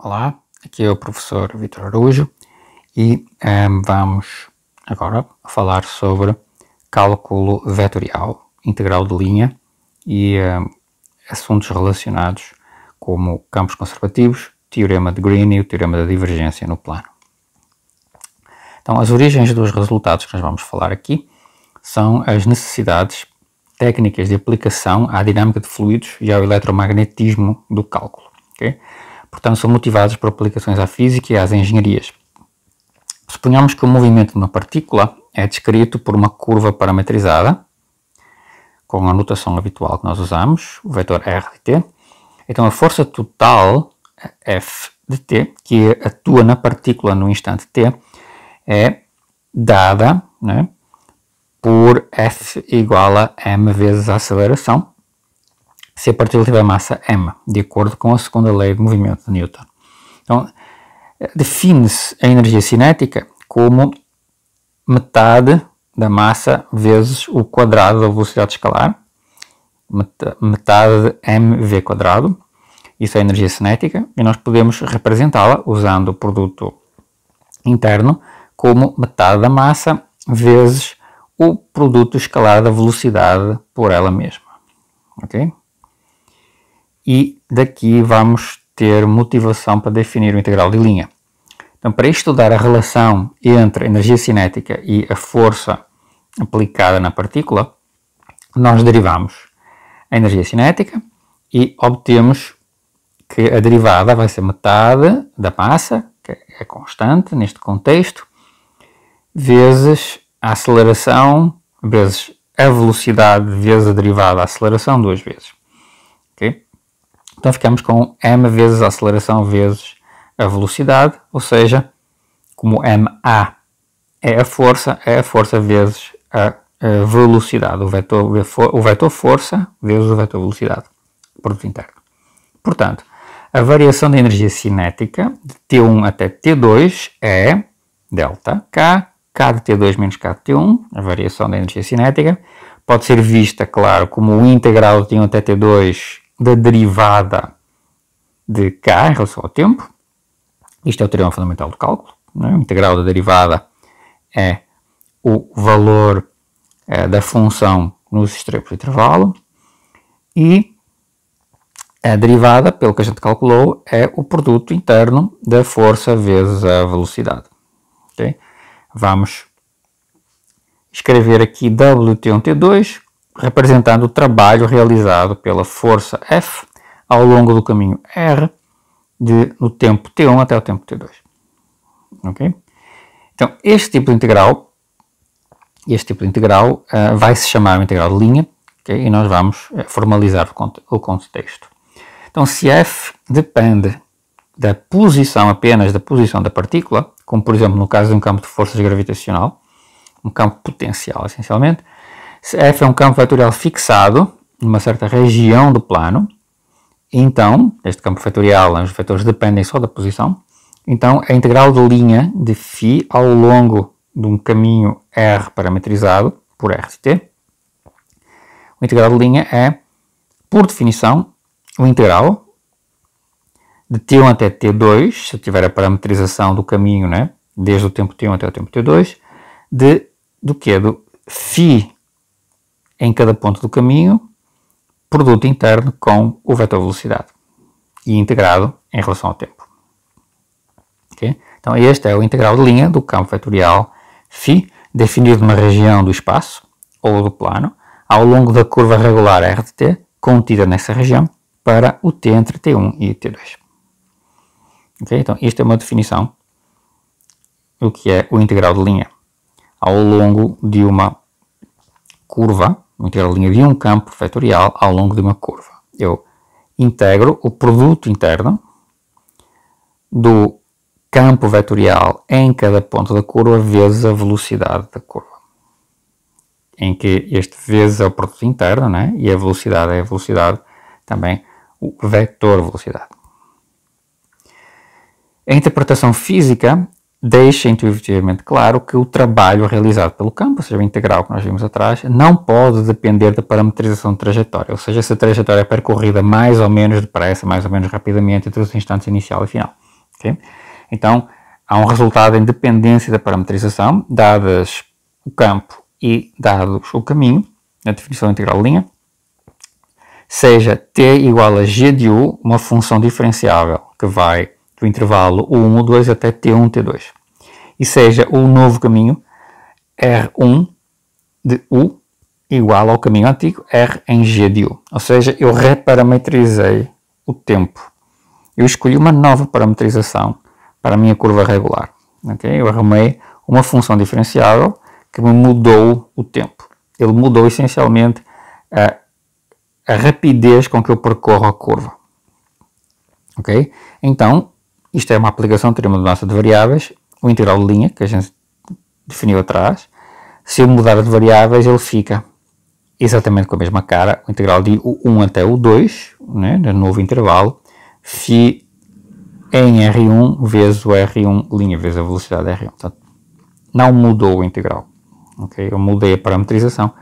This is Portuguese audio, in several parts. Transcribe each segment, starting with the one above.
Olá, aqui é o professor Vitor Araújo e vamos agora falar sobre cálculo vetorial, integral de linha e assuntos relacionados como campos conservativos, teorema de Green e o teorema da divergência no plano. Então, as origens dos resultados que nós vamos falar aqui são as necessidades técnicas de aplicação à dinâmica de fluidos e ao eletromagnetismo do cálculo. Okay? Portanto, são motivados por aplicações à física e às engenharias. Suponhamos que o movimento de uma partícula é descrito por uma curva parametrizada, com a notação habitual que nós usamos, o vetor R de t. Então, a força total, F de t, que atua na partícula no instante t, é dada, né, por F igual a m vezes a aceleração, se a partícula tiver massa m, de acordo com a segunda lei de movimento de Newton. Então, define-se a energia cinética como metade da massa vezes o quadrado da velocidade escalar, metade de mv quadrado, isso é a energia cinética, e nós podemos representá-la usando o produto interno como metade da massa vezes o produto escalar da velocidade por ela mesma. Ok? E daqui vamos ter motivação para definir o integral de linha. Então, para estudar a relação entre a energia cinética e a força aplicada na partícula, nós derivamos a energia cinética e obtemos que a derivada vai ser metade da massa, que é constante neste contexto, vezes a aceleração, vezes a velocidade, vezes a derivada da aceleração, duas vezes. Okay? Então ficamos com m vezes a aceleração vezes a velocidade, ou seja, como ma é a força vezes a velocidade, o vetor força vezes o vetor velocidade, produto interno. Portanto, a variação da energia cinética de T1 até T2 é delta K, K de T2 menos K de T1, a variação da energia cinética. Pode ser vista, claro, como o integral de T1 até T2 da derivada de K em relação ao tempo. Isto é o teorema fundamental do cálculo. Né? O integral da derivada é o valor da função nos extremos do intervalo. E a derivada, pelo que a gente calculou, é o produto interno da força vezes a velocidade. Okay? Vamos escrever aqui WT1T2, representando o trabalho realizado pela força F ao longo do caminho R, no tempo T1 até o tempo T2. Okay? Então, este tipo de integral vai se chamar o integral de linha, okay? E nós vamos formalizar o contexto. Então, se F depende da posição, apenas da posição da partícula, como por exemplo no caso de um campo de forças gravitacional, um campo potencial essencialmente, se F é um campo vetorial fixado numa certa região do plano, então, este campo vetorial, os vetores dependem só da posição, então a integral de linha de φ ao longo de um caminho R parametrizado por R de t, o integral de linha é, por definição, o integral de T1 até T2, se tiver a parametrização do caminho, né, desde o tempo T1 até o tempo T2, do φ em cada ponto do caminho, produto interno com o vetor velocidade e integrado em relação ao tempo. Okay? Então este é o integral de linha do campo vetorial φ, definido numa região do espaço ou do plano, ao longo da curva regular R de t, contida nessa região, para o t entre T1 e T2. Okay? Então isto é uma definição do que é o integral de linha ao longo de uma curva, o integral de linha de um campo vetorial ao longo de uma curva. Eu integro o produto interno do campo vetorial em cada ponto da curva vezes a velocidade da curva. Em que este vezes é o produto interno, né? E a velocidade é a velocidade, também o vetor velocidade. A interpretação física deixa intuitivamente claro que o trabalho realizado pelo campo, ou seja, o integral que nós vimos atrás, não pode depender da parametrização de trajetória, ou seja, se a trajetória é percorrida mais ou menos depressa, mais ou menos rapidamente entre os instantes inicial e final. Okay? Então, há um resultado em dependência da parametrização, dadas o campo e dados o caminho, na definição integral de linha, seja t igual a g de u, uma função diferenciável que vai do intervalo u1, u2 até t1, t2. E seja o novo caminho r1 de u igual ao caminho antigo r em g de u. Ou seja, eu reparametrizei o tempo. Eu escolhi uma nova parametrização para a minha curva regular. Okay? Eu arrumei uma função diferenciável que me mudou o tempo. Ele mudou essencialmente a rapidez com que eu percorro a curva. Ok? Então, isto é uma aplicação do teorema de mudança de variáveis, o integral de linha que a gente definiu atrás. Se eu mudar de variáveis, ele fica exatamente com a mesma cara, o integral de u1 até u2, né, no novo intervalo, φ em R1 vezes o R1 linha vezes a velocidade R1. Portanto, não mudou o integral. Okay? Eu mudei a parametrização,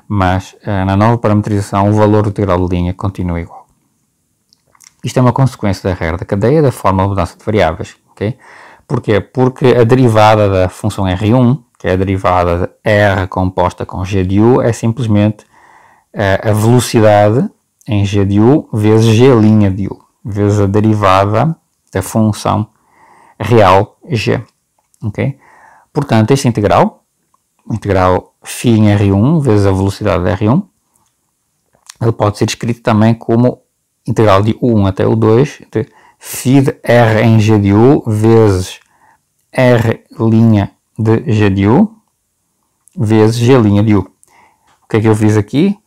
mas na nova parametrização o valor do integral de linha continua igual. Isto é uma consequência da regra da cadeia da fórmula de mudança de variáveis. Okay? Porquê? Porque a derivada da função R1, que é a derivada de R composta com G de U, é simplesmente a velocidade em G de U vezes G' de U, vezes a derivada da função real G. Okay? Portanto, este integral, o integral φ em R1 vezes a velocidade de R1, ele pode ser escrito também como integral de U1 até U2 de φ de R em G de U vezes R' de G de U vezes G' de U. O que é que eu fiz aqui?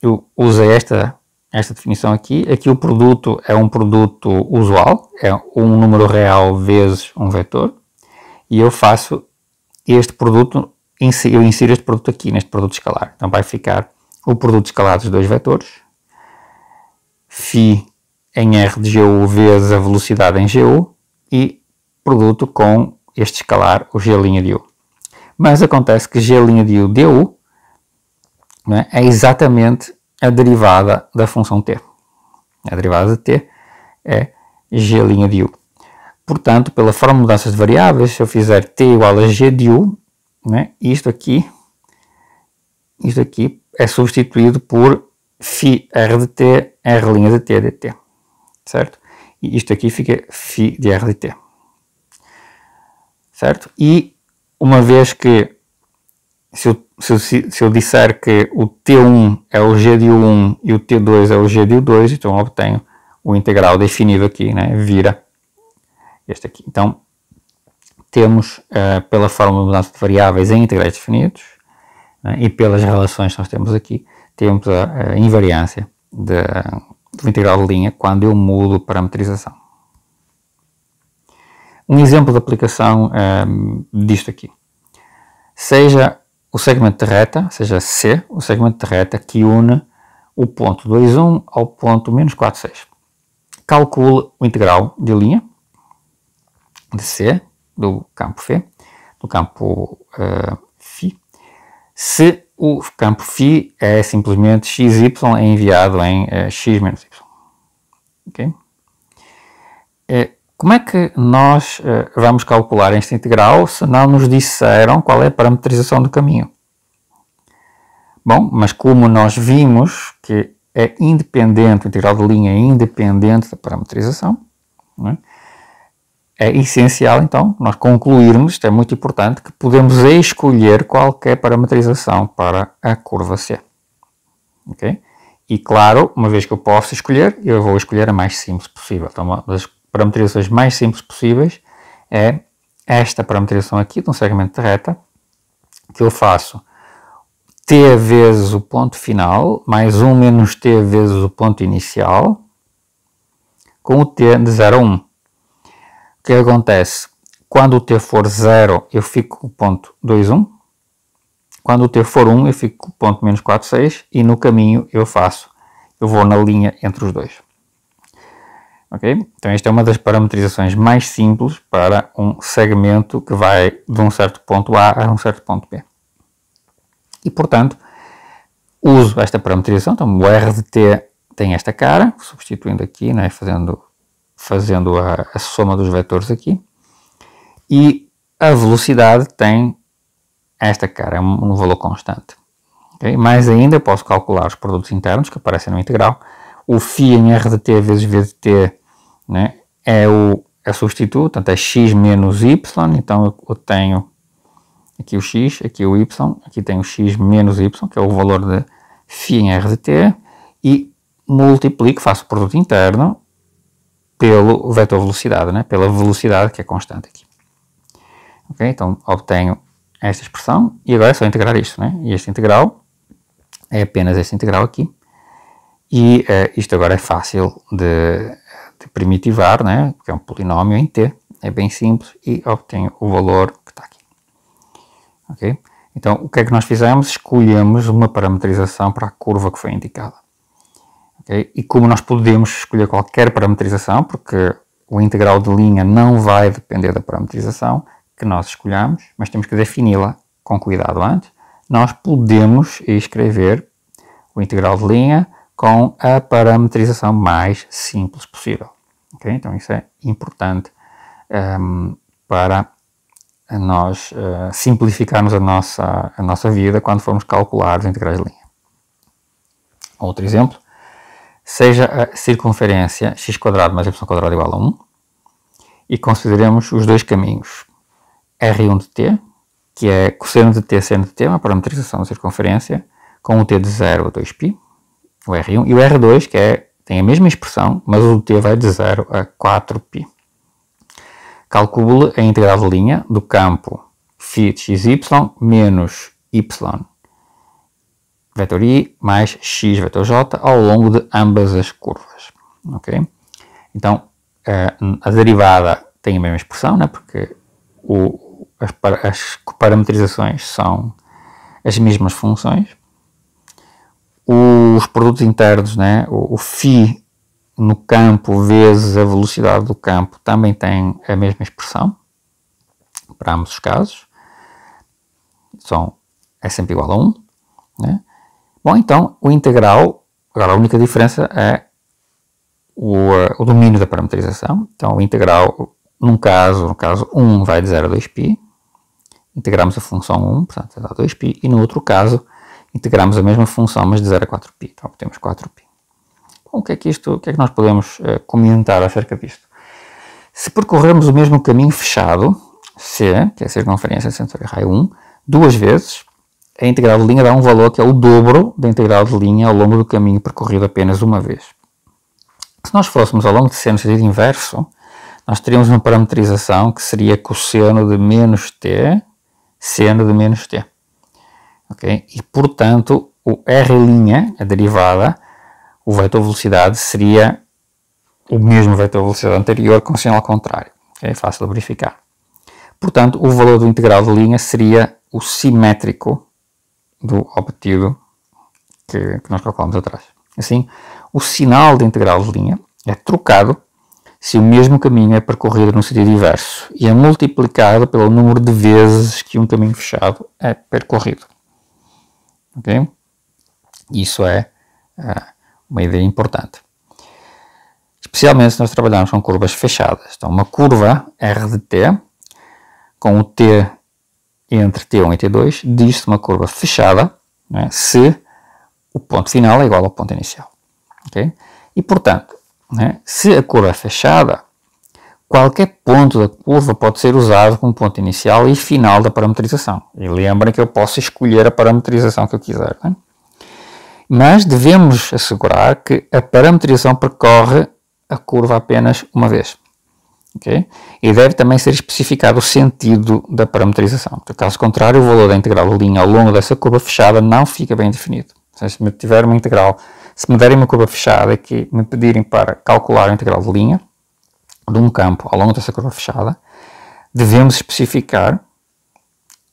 Eu usei esta definição aqui. Aqui o produto é um produto usual, é um número real vezes um vetor, e eu faço este produto, eu insiro este produto aqui, neste produto escalar. Então vai ficar o produto escalar dos dois vetores, φ em R de GU vezes a velocidade em GU, e produto com este escalar, o G' de U. Mas acontece que G' de U du, né, é exatamente a derivada da função t. A derivada de t é G' de U. Portanto, pela forma de mudanças de variáveis, se eu fizer t igual a G de U, né, isto aqui é substituído por φ R de t, R' de t dt. Certo? E isto aqui fica φ de R de t. Certo? E uma vez que, se eu disser que o T1 é o G de U1 e o T2 é o G de U2, então eu obtenho o integral definido aqui, né? Vira este aqui. Então, temos, pela fórmula de mudança de variáveis em integrais definidos, né? E pelas relações que nós temos aqui, temos a invariância do integral de linha quando eu mudo parametrização. Um exemplo de aplicação disto aqui. Seja o segmento de reta, seja C, o segmento de reta que une o ponto 2,1 ao ponto menos 4,6. Calcule o integral de linha de C, do campo φ, do campo φ, se o campo φ é simplesmente xy é enviado em x menos y. Okay? Como é que nós vamos calcular este integral se não nos disseram qual é a parametrização do caminho? Bom, mas como nós vimos que é independente, o integral de linha é independente da parametrização, não é? É essencial, então, nós concluirmos, isto é muito importante, que podemos escolher qualquer parametrização para a curva C. Okay? E, claro, uma vez que eu posso escolher, eu vou escolher a mais simples possível. Então, uma das parametrizações mais simples possíveis é esta parametrização aqui, de um segmento de reta, que eu faço t vezes o ponto final, mais 1 menos t vezes o ponto inicial, com o t de 0 a 1. O que acontece? Quando o t for 0, eu fico com o ponto 2,1. Quando o t for 1, eu fico com o ponto menos 4,6. E no caminho eu vou na linha entre os dois. Ok? Então esta é uma das parametrizações mais simples para um segmento que vai de um certo ponto A a um certo ponto B. E portanto, uso esta parametrização. Então o R de t tem esta cara, substituindo aqui, né, fazendo fazendo a soma dos vetores aqui. E a velocidade tem esta cara, é um valor constante. Okay? Mais ainda, eu posso calcular os produtos internos que aparecem no integral. O φ em r de t vezes v de t, né, é o substituto, portanto é x menos y, então eu tenho aqui o x, aqui o y, aqui tenho o x menos y, que é o valor de φ em r de t, e multiplico, faço o produto interno pelo vetor velocidade, né, pela velocidade que é constante aqui. Okay? Então obtenho esta expressão e agora é só integrar isto, né? E este integral é apenas este integral aqui. E isto agora é fácil de primitivar, né? Porque é um polinómio em t, é bem simples e obtenho o valor que está aqui. Okay? Então, o que é que nós fizemos? Escolhemos uma parametrização para a curva que foi indicada. Okay? E como nós podemos escolher qualquer parametrização, porque o integral de linha não vai depender da parametrização que nós escolhamos, mas temos que defini-la com cuidado antes, nós podemos escrever o integral de linha com a parametrização mais simples possível. Okay? Então isso é importante para nós simplificarmos a nossa vida quando formos calcular os integrais de linha. Outro exemplo, seja a circunferência x² mais y² igual a 1 e consideremos os dois caminhos R1 de t, que é cosseno de t seno de t, uma parametrização da circunferência, com o t de 0 a 2π, o R1, e o R2, que tem a mesma expressão, mas o t vai de 0 a 4π. Calcule a integral de linha do campo φ de xy menos y vetor i mais x vetor j ao longo de ambas as curvas. Okay? Então, a derivada tem a mesma expressão, né? Porque as parametrizações são as mesmas funções. Os produtos internos, né? O φ no campo vezes a velocidade do campo também tem a mesma expressão para ambos os casos. É sempre igual a 1. Né? Bom, então o integral, agora a única diferença é o domínio da parametrização. Então o integral, no caso 1 vai de 0 a 2π, integramos a função 1, portanto dá 2π, e no outro caso integramos a mesma função, mas de 0 a 4π, então obtemos 4π. Bom, o que é que nós podemos comentar acerca disto? Se percorrermos o mesmo caminho fechado, C, que é a circunferência centro raio 1, duas vezes, a integral de linha dá um valor que é o dobro da integral de linha ao longo do caminho percorrido apenas uma vez. Se nós fôssemos ao longo de C no sentido inverso, nós teríamos uma parametrização que seria cosseno de menos t, seno de menos t. Okay? E, portanto, o R', a derivada, o vetor velocidade, seria o mesmo vetor velocidade anterior com sinal contrário. É fácil de verificar. Portanto, o valor do integral de linha seria o simétrico do obtido que nós calculamos atrás. Assim, o sinal de integral de linha é trocado se o mesmo caminho é percorrido no sentido inverso e é multiplicado pelo número de vezes que um caminho fechado é percorrido. Okay? Isso é uma ideia importante. Especialmente se nós trabalharmos com curvas fechadas. Então, uma curva R de t, com o t entre t1 e t2, diz-se uma curva fechada, né, se o ponto final é igual ao ponto inicial. Okay? E, portanto, né, se a curva é fechada, qualquer ponto da curva pode ser usado como ponto inicial e final da parametrização. E lembrem que eu posso escolher a parametrização que eu quiser. Né? Mas devemos assegurar que a parametrização percorre a curva apenas uma vez. Okay? E deve também ser especificado o sentido da parametrização. Porque, caso contrário, o valor da integral de linha ao longo dessa curva fechada não fica bem definido. Seja, se me tiver uma integral, se me derem uma curva fechada e me pedirem para calcular a integral de linha de um campo ao longo dessa curva fechada, devemos especificar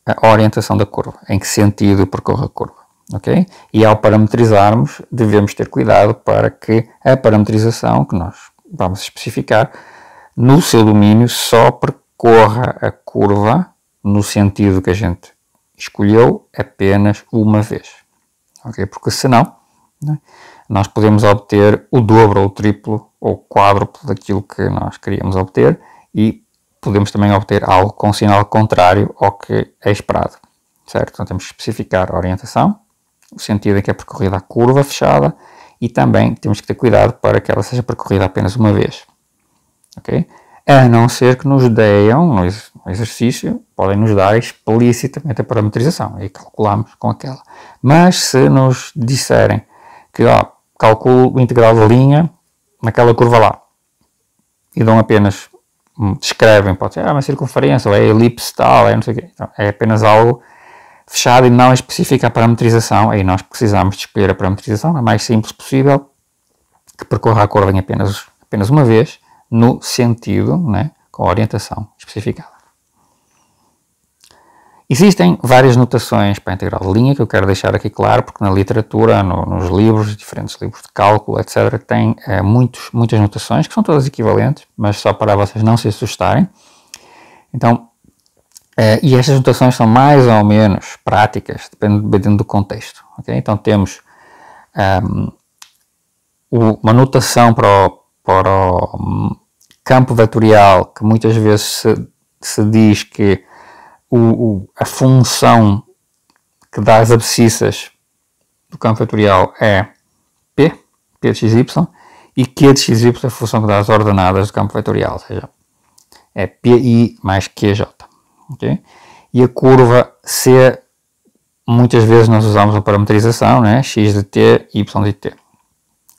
a orientação da curva, em que sentido percorre a curva. Okay? E ao parametrizarmos, devemos ter cuidado para que a parametrização que nós vamos especificar no seu domínio só percorra a curva no sentido que a gente escolheu apenas uma vez. Okay? Porque senão, né, nós podemos obter o dobro ou o triplo ou o quádruplo daquilo que nós queríamos obter e podemos também obter algo com sinal contrário ao que é esperado, certo? Então temos que especificar a orientação, o sentido em que é percorrida a curva fechada e também temos que ter cuidado para que ela seja percorrida apenas uma vez, ok? A não ser que nos deem, no exercício, podem nos dar explicitamente a parametrização e calculamos com aquela. Mas se nos disserem que calculo o integral da linha naquela curva lá e dão apenas, descrevem, pode ser uma circunferência ou é elipse tal, é não sei o quê, então, é apenas algo fechado e não especifica a parametrização, aí nós precisamos de escolher a parametrização a mais simples possível, que percorra a curva em apenas uma vez, no sentido, né, com a orientação especificada. Existem várias notações para a integral de linha que eu quero deixar aqui claro, porque na literatura, nos livros, diferentes livros de cálculo, etc., tem muitas notações, que são todas equivalentes, mas só para vocês não se assustarem. Então, e estas notações são mais ou menos práticas, dependendo do contexto. Okay? Então temos uma notação para o campo vetorial, que muitas vezes se diz que a função que dá as abscissas do campo vetorial é P de xy, e Q de xy é a função que dá as ordenadas do campo vetorial, ou seja, é PI mais QJ. Okay? E a curva C, muitas vezes nós usamos a parametrização, né? X de t, Y de t,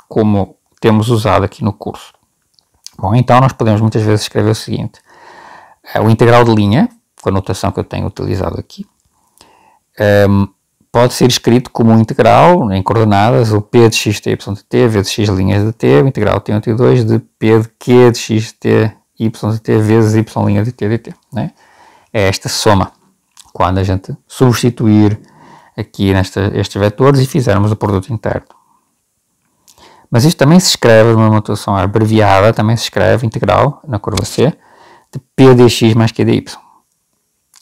como temos usado aqui no curso. Bom, então nós podemos muitas vezes escrever o seguinte: o integral de linha, com a notação que eu tenho utilizado aqui, pode ser escrito como um integral em coordenadas, o P de x de y de t vezes x linhas de t, o integral t1 e t2 de P de q de x de t, y de t vezes y linha de t de t, né? É esta soma, quando a gente substituir aqui estes vetores e fizermos o produto interno. Mas isto também se escreve numa notação abreviada, também se escreve integral na curva C de P dx mais Q dy.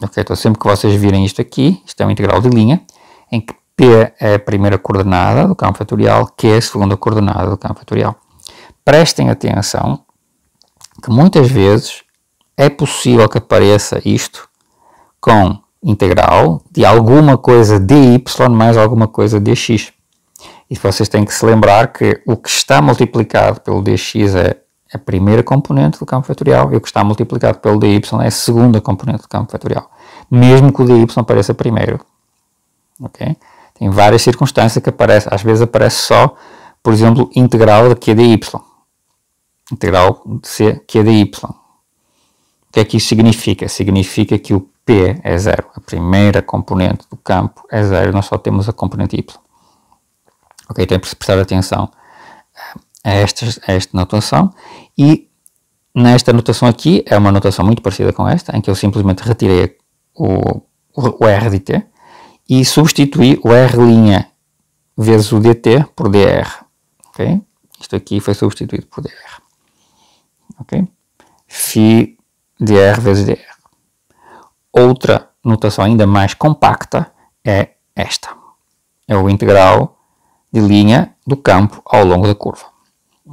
Ok, então sempre que vocês virem isto aqui, isto é um integral de linha, em que P é a primeira coordenada do campo vetorial, Q é a segunda coordenada do campo vetorial. Prestem atenção que muitas vezes é possível que apareça isto com integral de alguma coisa dy mais alguma coisa dx. E vocês têm que se lembrar que o que está multiplicado pelo dx é a primeira componente do campo vetorial e o que está multiplicado pelo dy é a segunda componente do campo vetorial, mesmo que o dy apareça primeiro. Okay? Tem várias circunstâncias que aparecem, às vezes aparece só, por exemplo, integral de q dy, integral de c q dy. O que é que isso significa? Significa que o P é zero, a primeira componente do campo é zero, nós só temos a componente y. Ok, tem que prestar atenção a esta notação, e nesta notação aqui é uma notação muito parecida com esta, em que eu simplesmente retirei o R de t e substituí o R' vezes o dt por dr. Ok? Isto aqui foi substituído por dr. Ok? Φ dr vezes dr. Outra notação ainda mais compacta é esta. É o integral de linha do campo ao longo da curva.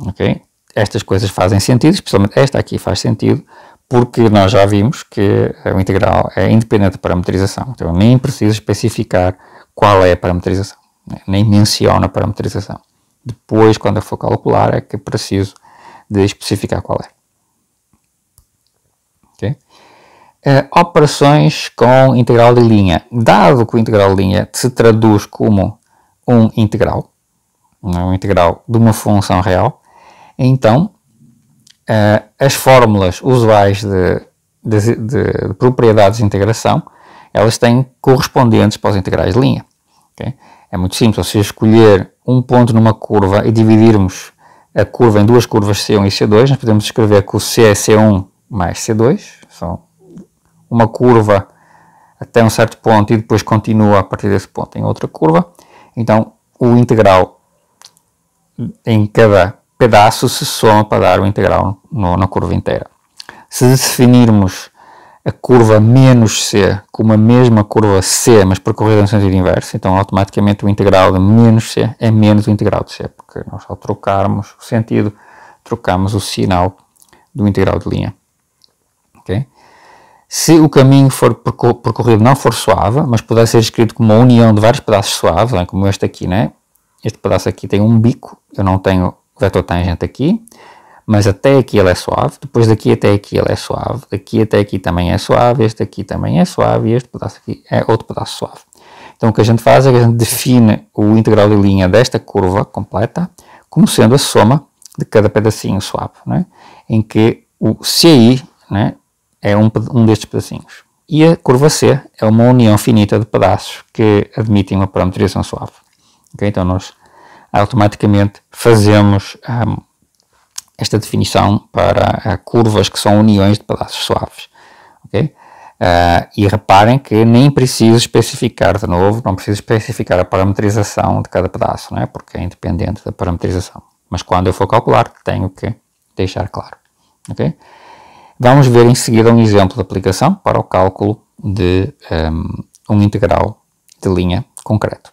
Okay? Estas coisas fazem sentido, especialmente esta aqui faz sentido, porque nós já vimos que o integral é independente da parametrização. Então eu nem preciso especificar qual é a parametrização, nem menciono a parametrização. Depois, quando eu for calcular, é que preciso de especificar qual é. Okay? Operações com integral de linha. Dado que o integral de linha se traduz como um integral de uma função real, então as fórmulas usuais de propriedades de integração, elas têm correspondentes para os integrais de linha. Okay? É muito simples, se escolher um ponto numa curva e dividirmos a curva em duas curvas C1 e C2, nós podemos escrever que o C é C1 mais C2, são uma curva até um certo ponto e depois continua a partir desse ponto em outra curva. Então o integral em cada pedaço se soma para dar o integral na curva inteira. Se definirmos a curva menos C como a mesma curva C, mas percorrida no sentido inverso, então automaticamente o integral de menos C é menos o integral de C, porque nós ao trocarmos o sentido, trocamos o sinal do integral de linha. Okay? Se o caminho for percorrido não for suave, mas puder ser escrito como uma união de vários pedaços suaves, né, como este aqui, né? Este pedaço aqui tem um bico, eu não tenho vetor tangente aqui, mas até aqui ele é suave, depois daqui até aqui ele é suave, daqui até aqui também é suave, este aqui também é suave e este pedaço aqui é outro pedaço suave. Então o que a gente faz é que a gente define o integral de linha desta curva completa como sendo a soma de cada pedacinho suave, né? Em que o CI, né, é um destes pedacinhos. E a curva C é uma união finita de pedaços que admitem uma parametrização suave. Okay? Então nós automaticamente fazemos esta definição para curvas que são uniões de pedaços suaves. Okay? E reparem que nem preciso especificar de novo, não preciso especificar a parametrização de cada pedaço, não é? Porque é independente da parametrização. Mas quando eu for calcular, tenho que deixar claro. Okay? Vamos ver em seguida um exemplo de aplicação para o cálculo de um integral de linha concreto.